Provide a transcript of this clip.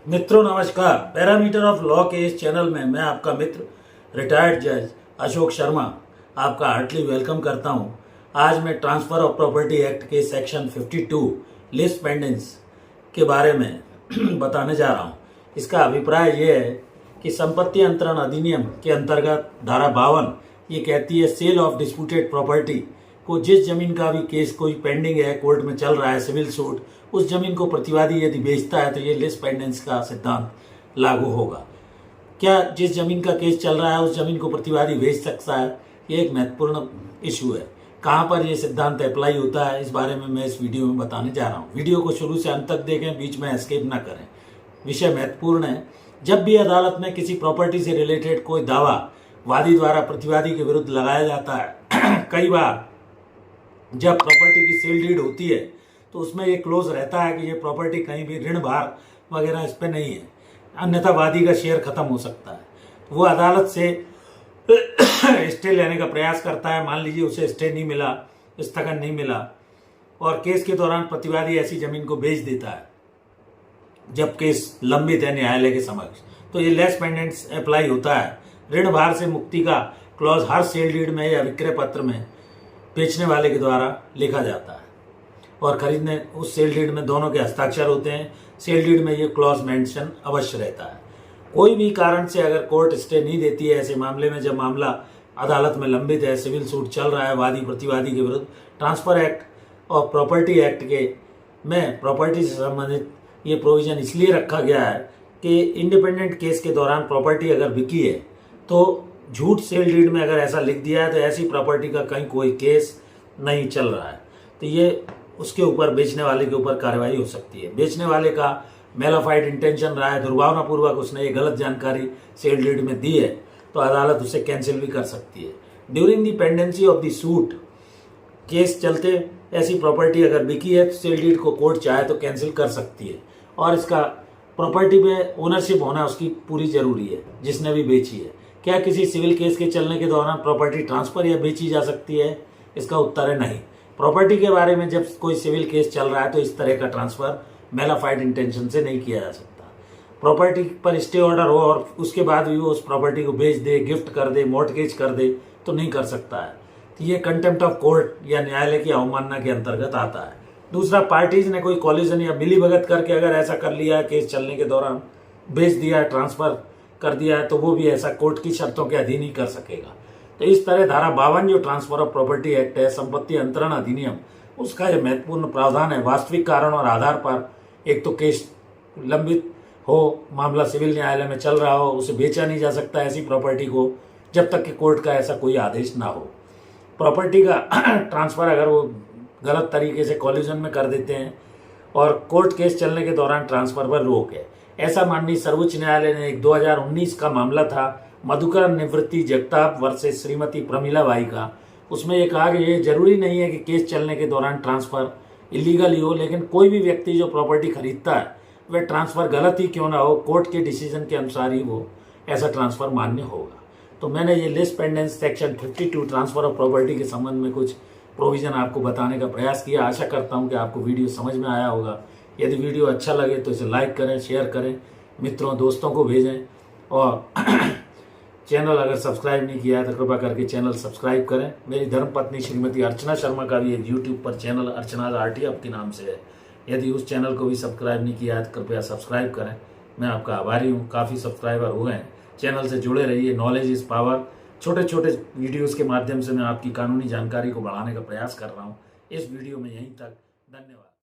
मित्रों नमस्कार। Parameter of law के इस चैनल में मैं आपका मित्र रिटायर्ड जज अशोक शर्मा आपका हार्टली वेलकम करता हूं। आज मैं ट्रांसफर ऑफ प्रॉपर्टी एक्ट के सेक्शन 52 लिस्ट पेंडेंस के बारे में बताने जा रहा हूं। इसका अभिप्राय यह है कि संपत्ति अंतरण अधिनियम के अंतर्गत धारा 52 ये कहती है सेल ऑफ डिस्प्यूटेड प्रॉपर्टी को जिस जमीन का भी केस कोई पेंडिंग है, कोर्ट में चल रहा है सिविल सूट, उस जमीन को प्रतिवादी यदि बेचता है तो ये लिस्ट पेंडेंस का सिद्धांत लागू होगा। क्या जिस जमीन का केस चल रहा है उस जमीन को प्रतिवादी बेच सकता है? ये एक महत्वपूर्ण इशू है। कहाँ पर ये सिद्धांत अप्लाई होता है, इस बारे में मैं इस वीडियो में बताने जा रहा हूँ। वीडियो को शुरू से अंत तक देखें, बीच में एस्केप ना करें। विषय महत्वपूर्ण है। जब भी अदालत में किसी प्रॉपर्टी से रिलेटेड कोई दावा वादी द्वारा प्रतिवादी के विरुद्ध लगाया जाता है कई बार जब प्रॉपर्टी की सेल डीड होती है तो उसमें एक क्लोज रहता है कि ये प्रॉपर्टी कहीं भी ऋण भार वगैरह इस पे नहीं है, अन्यथा वादी का शेयर खत्म हो सकता है। तो वो अदालत से स्टे लेने का प्रयास करता है। मान लीजिए उसे स्टे नहीं मिला, स्थगन नहीं मिला और केस के दौरान प्रतिवादी ऐसी जमीन को बेच देता है जब केस लंबित है न्यायालय के समक्ष, तो ये लेस पेंडेंस अप्लाई होता है। ऋण भार से मुक्ति का क्लॉज हर सेल डीड में या विक्रय पत्र में बेचने वाले के द्वारा लिखा जाता है और खरीदने उस सेल डीड में दोनों के हस्ताक्षर होते हैं। सेल डीड में ये क्लॉज मेंशन अवश्य रहता है। कोई भी कारण से अगर कोर्ट स्टे नहीं देती है ऐसे मामले में, जब मामला अदालत में लंबित है, सिविल सूट चल रहा है वादी प्रतिवादी के विरुद्ध, ट्रांसफर एक्ट और प्रॉपर्टी एक्ट के में प्रॉपर्टी से संबंधित ये प्रोविजन इसलिए रखा गया है कि इंडिपेंडेंट केस के दौरान प्रॉपर्टी अगर बिकी है तो झूठ सेल डीड में अगर ऐसा लिख दिया है तो ऐसी प्रॉपर्टी का कहीं कोई केस नहीं चल रहा है, तो ये उसके ऊपर बेचने वाले के ऊपर कार्रवाई हो सकती है। बेचने वाले का मेलाफाइड इंटेंशन रहा है, दुर्भावनापूर्वक उसने ये गलत जानकारी सेल डीड में दी है, तो अदालत उसे कैंसिल भी कर सकती है। During the pendency of the suit, case चलते ऐसी प्रॉपर्टी अगर बिकी है तो सेल डीड को कोर्ट चाहे तो कैंसिल कर सकती है और इसका प्रॉपर्टी में ओनरशिप होना उसकी पूरी जरूरी है जिसने भी बेची है। क्या किसी सिविल केस के चलने के दौरान प्रॉपर्टी ट्रांसफर या बेची जा सकती है? इसका उत्तर है नहीं। प्रॉपर्टी के बारे में जब कोई सिविल केस चल रहा है तो इस तरह का ट्रांसफर मेलाफाइड इंटेंशन से नहीं किया जा सकता। प्रॉपर्टी पर स्टे ऑर्डर हो और उसके बाद भी वो उस प्रॉपर्टी को बेच दे, गिफ्ट कर दे, मॉर्टगेज कर दे तो नहीं कर सकता है। तो ये कंटेम्प्ट ऑफ कोर्ट या न्यायालय की अवमानना के अंतर्गत आता है। दूसरा, पार्टीज ने कोई कॉलिजन या मिलीभगत करके अगर ऐसा कर लिया है, केस चलने के दौरान बेच दिया है, ट्रांसफर कर दिया है, तो वो भी ऐसा कोर्ट की शर्तों के अधीन ही कर सकेगा। तो इस तरह धारा 52 जो ट्रांसफर ऑफ प्रॉपर्टी एक्ट है, संपत्ति अंतरण अधिनियम, उसका यह महत्वपूर्ण प्रावधान है। वास्तविक कारण और आधार पर एक तो केस लंबित हो, मामला सिविल न्यायालय में चल रहा हो, उसे बेचा नहीं जा सकता ऐसी प्रॉपर्टी को जब तक कि कोर्ट का ऐसा कोई आदेश ना हो। प्रॉपर्टी का ट्रांसफर अगर वो गलत तरीके से कॉलिजन में कर देते हैं और कोर्ट केस चलने के दौरान ट्रांसफर पर रोक है, ऐसा माननीय सर्वोच्च न्यायालय ने एक 2019 का मामला था मधुकर निवृत्ति जगताप वर्सेस श्रीमती प्रमिला बाई का। उसमें ये कहा कि ये जरूरी नहीं है कि केस चलने के दौरान ट्रांसफर इलीगल ही हो, लेकिन कोई भी व्यक्ति जो प्रॉपर्टी खरीदता है वह ट्रांसफर गलत ही क्यों ना हो, कोर्ट के डिसीजन के अनुसार ही वो ऐसा ट्रांसफर मान्य होगा। तो मैंने ये list pendens section 52 transfer of property के संबंध में कुछ प्रोविजन आपको बताने का प्रयास किया। आशा करता हूँ कि आपको वीडियो समझ में आया होगा। यदि वीडियो अच्छा लगे तो इसे लाइक करें, शेयर करें, मित्रों दोस्तों को भेजें और चैनल अगर सब्सक्राइब नहीं किया है तो कृपया करके चैनल सब्सक्राइब करें। मेरी धर्मपत्नी श्रीमती अर्चना शर्मा का भी एक यूट्यूब पर चैनल अर्चना आरटी आपके नाम से है। यदि उस चैनल को भी सब्सक्राइब नहीं किया है तो कृपया सब्सक्राइब करें। मैं आपका आभारी हूँ। काफ़ी सब्सक्राइबर हुए हैं। चैनल से जुड़े रहिए। Knowledge is power. छोटे छोटे वीडियोज़ के माध्यम से मैं आपकी कानूनी जानकारी को बढ़ाने का प्रयास कर रहा हूँ। इस वीडियो में यहीं तक। धन्यवाद।